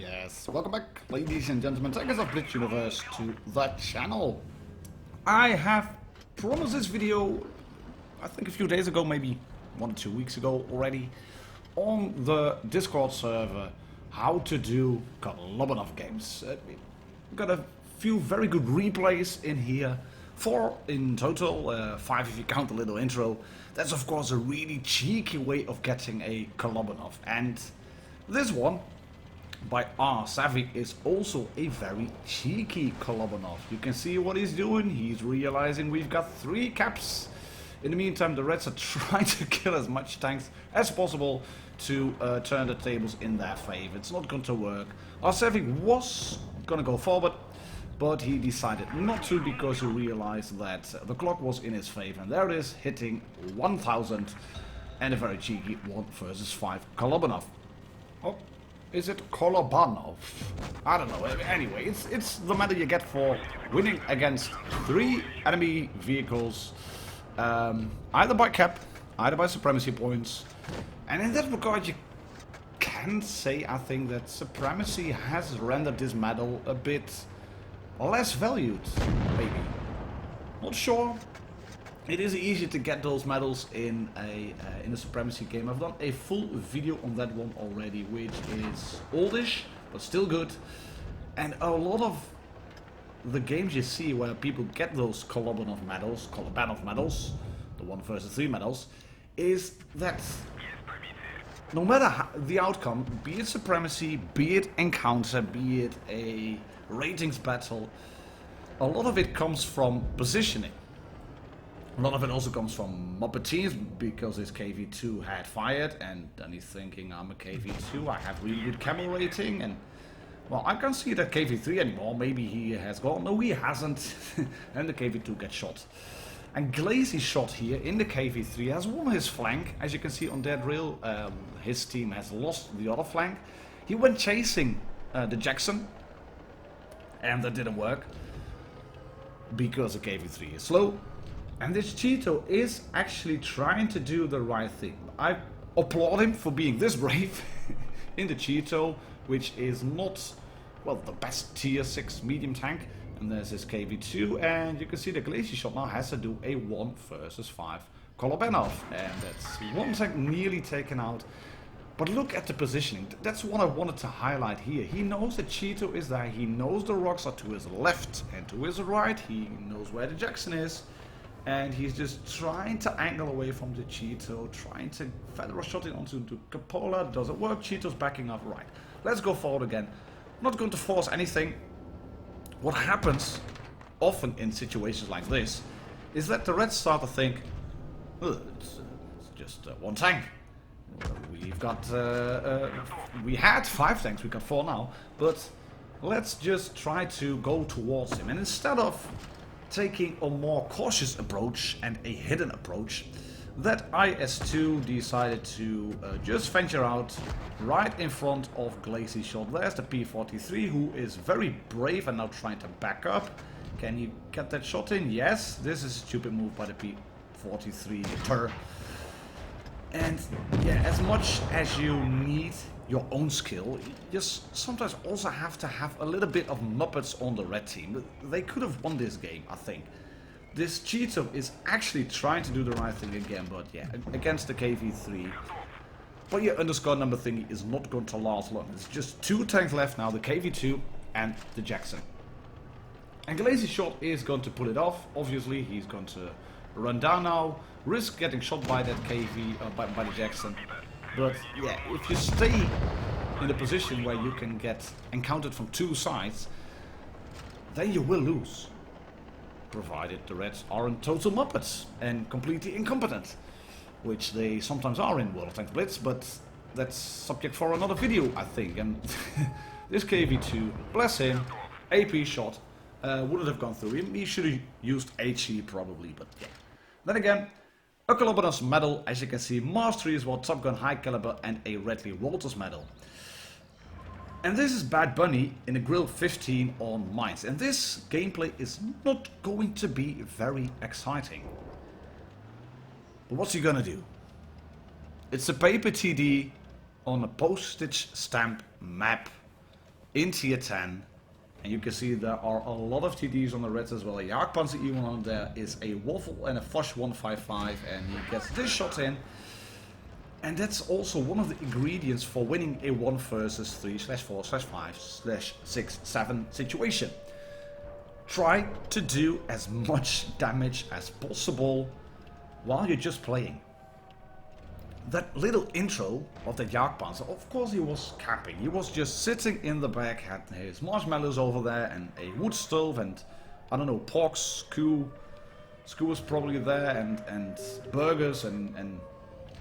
Yes, welcome back, ladies and gentlemen, Tanks of Blitz Universe to the channel. I have promised this video, I think a few days ago, maybe 1 or 2 weeks ago already, on the Discord server, how to do Kolobanov games. We've got a few very good replays in here, 4 in total, 5 if you count the little intro. That's of course a really cheeky way of getting a Kolobanov, and this one by R. Savvy is also a very cheeky Kolobanov. You can see what he's doing. He's realizing we've got 3 caps. In the meantime, the Reds are trying to kill as much tanks as possible to turn the tables in their favor. It's not going to work. R. Savvy was going to go forward, but he decided not to because he realized that the clock was in his favor. And there it is, hitting 1000 and a very cheeky 1 versus 5 Kolobanov. Oh. Is it Kolobanov? I don't know. Anyway, it's the medal you get for winning against 3 enemy vehicles, either by cap, either by supremacy points. And in that regard, you can say, I think, that supremacy has rendered this medal a bit less valued, maybe. Not sure. It is easy to get those medals in a supremacy game. I've done a full video on that one already, which is oldish but still good. And a lot of the games you see where people get those Kolobanov medals, the 1 versus 3 medals, is that no matter how, the outcome, be it supremacy, be it encounter, be it a ratings battle, a lot of it comes from positioning. A lot of it also comes from Muppetines, because his KV2 had fired, and then he's thinking, I'm a KV2, I have really good camel rating, and well, I can't see that KV3 anymore. Maybe he has gone. No, he hasn't. And the KV2 gets shot. And Glazy's shot here in the KV3 has won his flank. As you can see on that reel, his team has lost the other flank. He went chasing the Jackson, and that didn't work because the KV3 is slow. And this Cheeto is actually trying to do the right thing. I applaud him for being this brave in the Cheeto, which is not, well, the best tier 6 medium tank. And there's his KV2, and you can see the Glacier shot now has to do a 1 versus 5 Kolobanov. And that's 1 tank nearly taken out. But look at the positioning. That's what I wanted to highlight here. He knows the Cheeto is there. He knows the rocks are to his left and to his right. He knows where the Jackson is. And he's just trying to angle away from the Cheeto, trying to feather a shot in onto Capola. Doesn't work. Cheeto's backing up. Right. Let's go forward again. I'm not going to force anything. What happens often in situations like this is that the Reds start to think, oh, it's just 1 tank. We've got, we had 5 tanks, we got 4 now. But let's just try to go towards him. And instead of taking a more cautious approach and a hidden approach, that IS-2 decided to just venture out right in front of Glacy's shot. There's the P-43, who is very brave and now trying to back up. Can you get that shot in? Yes, this is a stupid move by the P-43. And yeah, as much as you need your own skill, you just sometimes also have to have a little bit of Muppets on the red team. They could have won this game, I think. This Cheeto is actually trying to do the right thing again, but yeah, against the KV3. But yeah, underscore number thingy is not going to last long. It's just 2 tanks left now, the KV2 and the Jackson. And Glazy's shot is going to pull it off. Obviously, he's going to run down now, risk getting shot by that KV, by the Jackson. But yeah, if you stay in a position where you can get encountered from 2 sides, then you will lose. Provided the Reds aren't total Muppets and completely incompetent, which they sometimes are in World of Tanks Blitz, but that's subject for another video, I think. And this KV2, bless him, AP shot, wouldn't have gone through him. He should have used HE probably, but yeah. Then again, a Kolobanov's medal, as you can see, Mastery is what Top Gun High Caliber and a Redley Walters medal. And this is Bad Bunny in a Grill 15 on Mines. And this gameplay is not going to be very exciting. But what's he gonna do? It's a paper TD on a postage stamp map in tier 10. And you can see there are a lot of TDs on the Reds as well. A Jagdpanzer E100 there is a Waffle and a Foch 155, and he gets this shot in. And that's also one of the ingredients for winning a 1 versus 3/4/5/6/7 situation. Try to do as much damage as possible while you're just playing. That little intro of the Jagdpanzer, of course he was camping. He was just sitting in the back, had his marshmallows over there and a wood stove and, I don't know, pork stew was probably there and burgers and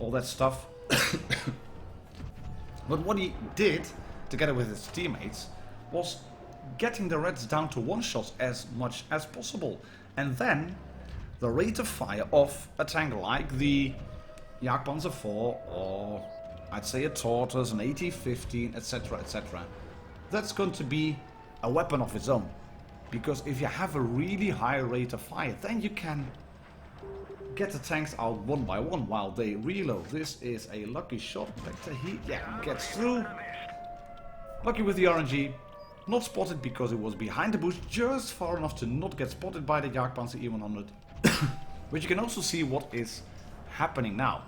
all that stuff. But what he did, together with his teammates, was getting the Reds down to 1-shots as much as possible. And then the rate of fire of a tank like the Jagdpanzer 4, or I'd say a Tortoise, an AT-15, etc, etc. That's going to be a weapon of its own. Because if you have a really high rate of fire, then you can get the tanks out one by one while they reload. This is a lucky shot. He gets through. Lucky with the RNG. Not spotted because it was behind the bush, just far enough to not get spotted by the Jagdpanzer E100. But you can also see what is happening now.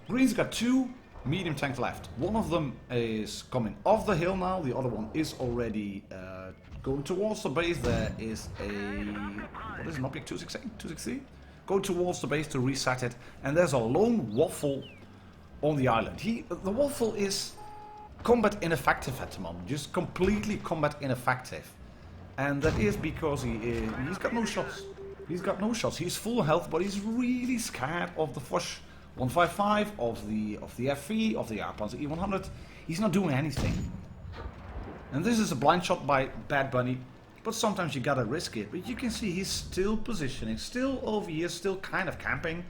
Green's got 2 medium tanks left. One of them is coming off the hill now. The other one is already going towards the base. There is a... what is an object? 263? Go towards the base to reset it. And there's a lone Waffle on the island. The Waffle is combat ineffective at the moment. Just completely combat ineffective. And that is because he's got no shots. He's got no shots. He's full health, but he's really scared of the Foch 155, of the FV, of the Jagdpanzer E100. He's not doing anything. And this is a blind shot by Bad Bunny, but sometimes you gotta risk it. But you can see he's still positioning, still over here, still kind of camping,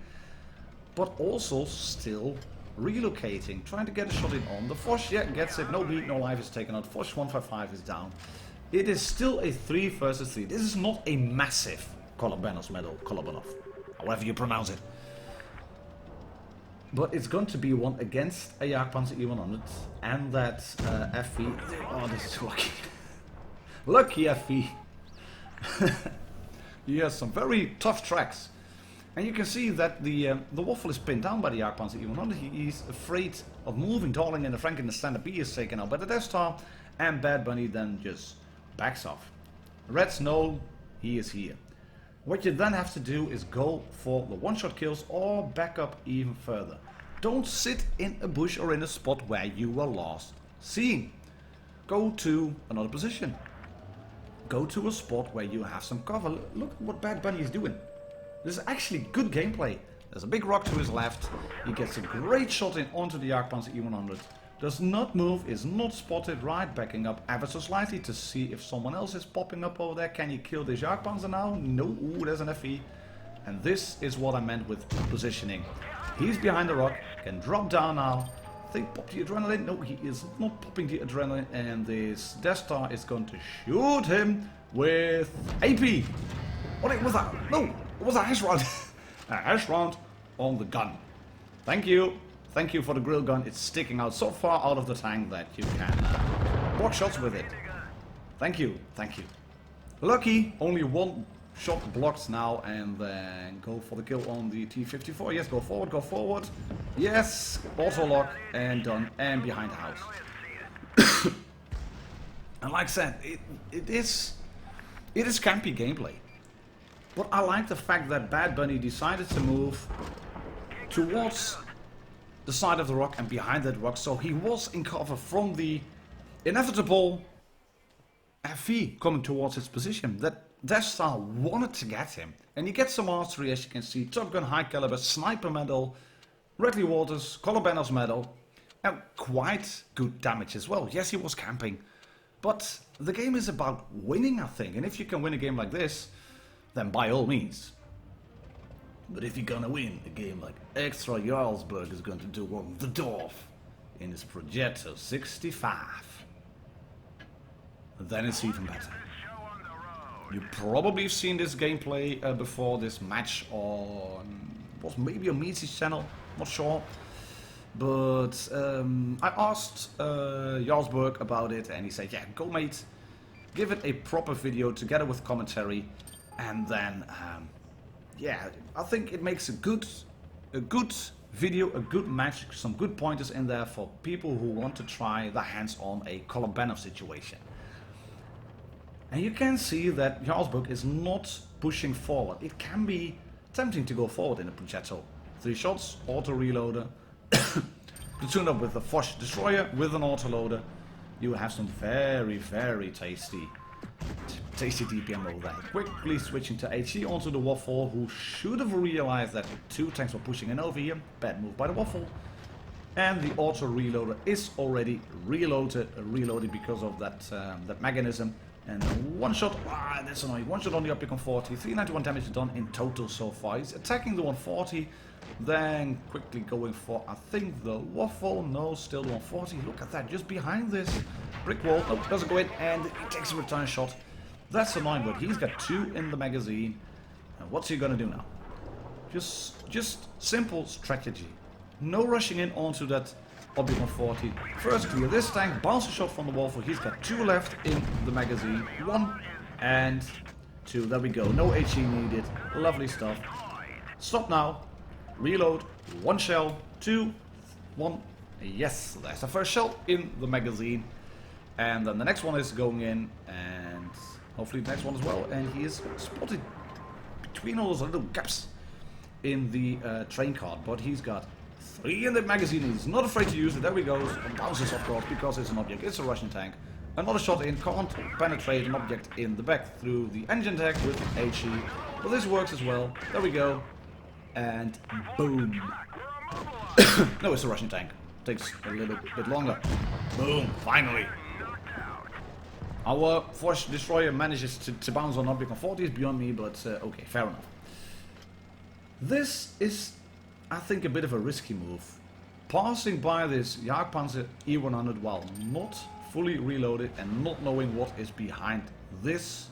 but also still relocating, trying to get a shot in on the Foch. Yeah, gets it. No bleed, no life is taken out. Foch 155 is down. It is still a 3 versus 3. This is not a massive Kolobanov medal, Kolobanov, however you pronounce it. But it's going to be one against a Jagdpanzer E100 and that FV. Oh, this is lucky. Lucky FV. He has some very tough tracks. And you can see that the Waffle is pinned down by the Jagdpanzer E100. He's afraid of moving. Darling and the Frank in the standard B is taken out by the Death Star. And Bad Bunny then just backs off. Reds know he is here. What you then have to do is go for the 1-shot kills or back up even further. Don't sit in a bush or in a spot where you were last seen. Go to another position. Go to a spot where you have some cover. Look at what Bad Bunny is doing. This is actually good gameplay. There's a big rock to his left. He gets a great shot in onto the Jagdpanzer E100. Does not move, is not spotted, right, backing up ever so slightly to see if someone else is popping up over there. Can he kill the Jagdpanzer now? No, ooh, there's an FE. And this is what I meant with positioning. He's behind the rock, can drop down now. I think pop the adrenaline. No, he is not popping the adrenaline, and this Death Star is going to shoot him with AP. What was that? No, it was a hash round. A hash round on the gun. Thank you. Thank you for the grill gun. It's sticking out so far out of the tank that you can block shots with it. Thank you. Thank you. Lucky, only 1 shot blocked now, and then go for the kill on the T-54. Yes, go forward, go forward. Yes, auto lock, and done, and behind the house. And like I said, it is campy gameplay. But I like the fact that Bad Bunny decided to move towards the side of the rock and behind that rock, so he was in cover from the inevitable FV coming towards his position. That Death Star wanted to get him, and he gets some archery, as you can see. Top Gun high caliber, sniper medal, Redley Waters, Kolobanov's medal, and quite good damage as well. Yes, he was camping, but the game is about winning, I think, and if you can win a game like this, then by all means. But if you're gonna win a game like Extra Jarlsberg is going to do on the Dwarf in his Progetto 65, then it's even better. You probably have seen this gameplay before, this match on, was maybe on Meaty's channel, not sure. But I asked Jarlsberg about it, and he said, yeah, go mate, give it a proper video together with commentary, and then, yeah, I think it makes a good video, a good match, some good pointers in there for people who want to try their hands on a Kolobanov situation. And you can see that Jarlsberg is not pushing forward. It can be tempting to go forward in a Progetto. 3 shots, auto reloader, platoon up with a Foch destroyer with an autoloader. You have some very, very tasty DPM there. Quickly switching to HE onto the Waffle, who should have realized that 2 tanks were pushing in over here. Bad move by the Waffle. And the auto reloader is already reloaded because of that mechanism. And 1 shot, that's annoying. 1 shot on the Opticon 40, 391 damage done in total so far. He's attacking the 140, then quickly going for, I think, the Waffle. No, still the 140. Look at that, just behind this brick wall. Nope, doesn't go in, and he takes a return shot. That's annoying, but he's got 2 in the magazine. And what's he gonna do now? Just simple strategy. No rushing in onto that Opticon 40. First clear this tank, bounce a shot from the Waffle. He's got 2 left in the magazine. 1 and 2. There we go. No HE needed. Lovely stuff. Stop now. Reload. 1 shell. 2. 1. Yes, that's the first shell in the magazine. And then the next one is going in. And hopefully the next one as well. And he is spotted between all those little gaps in the train card. But he's got 3 in the magazine. He's not afraid to use it. There we go. Bounces, of course, because it's an object. It's a Russian tank. Another shot in. Can't penetrate an object in the back through the engine deck with HE. But this works as well. There we go. And boom. No, it's a Russian tank. Takes a little bit longer. Boom. Finally. Our Foch destroyer manages to bounce on Opticon 40 is beyond me, but okay, fair enough. This is, I think, a bit of a risky move. Passing by this Jagdpanzer E100 while not fully reloaded and not knowing what is behind this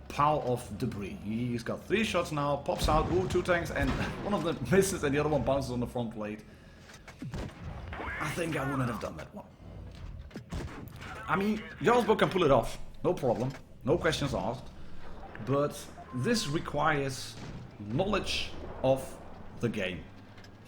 pile of debris. He's got 3 shots now, pops out, ooh, 2 tanks, and one of them misses and the other one bounces on the front plate. I think I wouldn't have done that one. I mean, Jarlsberg can pull it off, no problem, no questions asked, but this requires knowledge of the game.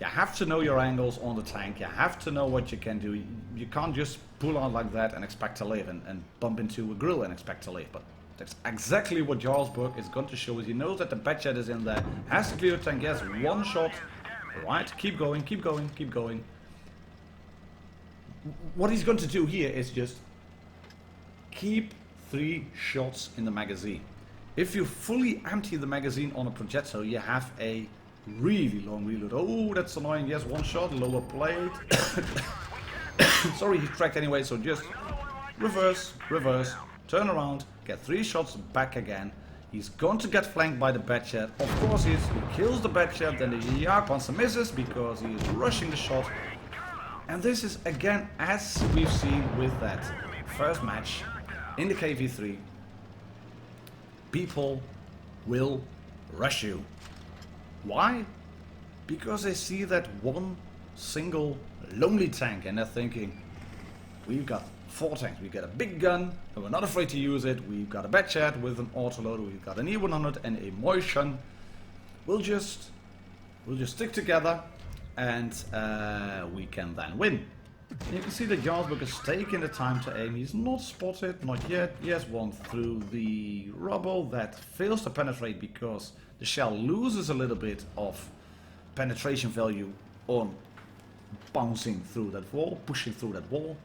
You have to know your angles on the tank, you have to know what you can do. You can't just pull out like that and expect to live and bump into a grill and expect to live. But that's exactly what Jarlsberg is going to show us. He knows that the Batchat is in there, has to clear the tank, yes, 1 shot. Right, keep going, keep going, keep going. What he's going to do here is just keep 3 shots in the magazine. If you fully empty the magazine on a Progetto, you have a really long reload. Oh, that's annoying. Yes, 1 shot, lower plate. Sorry, he cracked anyway, so just reverse, reverse, turn around, get 3 shots back again. He's going to get flanked by the Batchat. Of course he is. He kills the Batchat, then the Jagdpanzer misses because he is rushing the shot. And this is again, as we've seen with that first match in the KV3, people will rush you. Why? Because they see that one single lonely tank and they're thinking, we've got 4 tanks, we've got a big gun and we're not afraid to use it, we've got a Batchat with an autoloader, we've got an E100 and a Motion. We'll just stick together and we can then win. And you can see that Jarlsberg is taking the time to aim. He's not spotted, not yet. He has 1 through the rubble that fails to penetrate because the shell loses a little bit of penetration value on bouncing through that wall, pushing through that wall.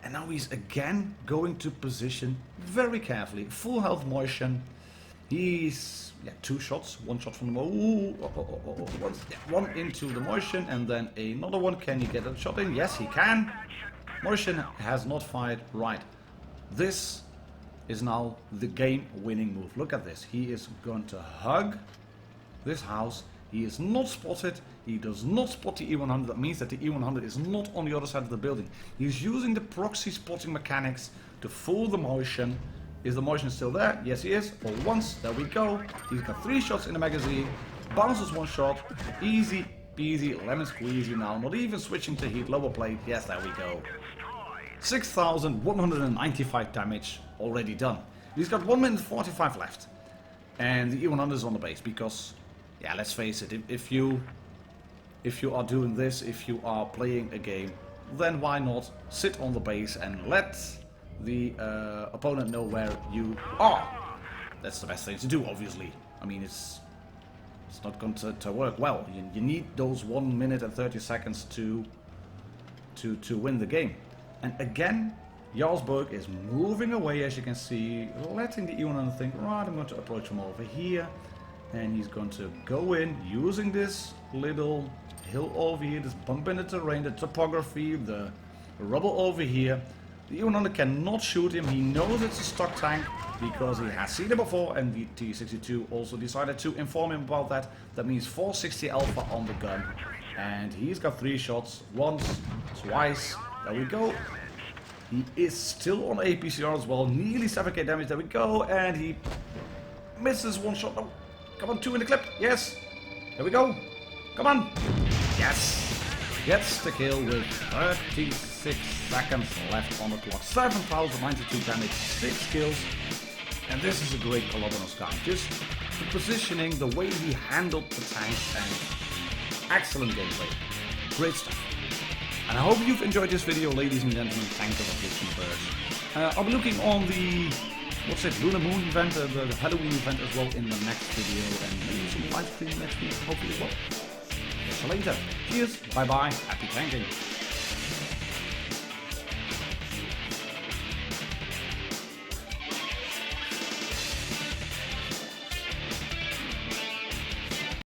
And now he's again going to position very carefully. Full health Motion. He's 2 shots, 1 shot from the one into the Motion and then another one. Can he get a shot in? Yes, he can. Motion has not fired right. This is now the game-winning move. Look at this. He is going to hug this house. He is not spotted. He does not spot the E100. That means that the E100 is not on the other side of the building. He's using the proxy spotting mechanics to fool the Motion. Is the Motion still there? Yes, he is. For once, there we go. He's got 3 shots in the magazine. Bounces 1 shot. Easy peasy, lemon squeezy now. Not even switching to heat, lower plate. Yes, there we go. 6,195 damage already done. He's got 1 minute 45 left. And the E100 is on the base because, yeah, let's face it, if you are doing this, if you are playing a game, then why not sit on the base and let the opponent know where you are. That's the best thing to do, obviously. I mean, it's not going to work well. You need those 1 minute and 30 seconds to win the game. And again, Jarlsberg is moving away, as you can see, letting the E100 think, right, I'm going to approach from over here. And he's going to go in using this little hill over here, this bump in the terrain, the topography, the rubble over here. The E100 cannot shoot him. He knows it's a stock tank because he has seen it before, and the T62 also decided to inform him about that. That means 460 alpha on the gun. And he's got 3 shots, once, twice, there we go. He is still on APCR as well, nearly 7k damage, there we go, and he misses 1 shot. No, come on, 2 in the clip, yes, there we go, come on, yes, gets the kill with 36 seconds left on the clock, 7,092 damage, 6 kills, and this is a great Kolobanov scan. Just the positioning, the way he handled the tank, and excellent gameplay, great stuff. And I hope you've enjoyed this video, ladies and gentlemen. Tankers of Blitz first. I'll be looking on the, what's it, Lunar Moon event, the Halloween event as well in the next video, and maybe some live stream next week, hopefully as well. Catch you later. Cheers, bye bye, happy tanking.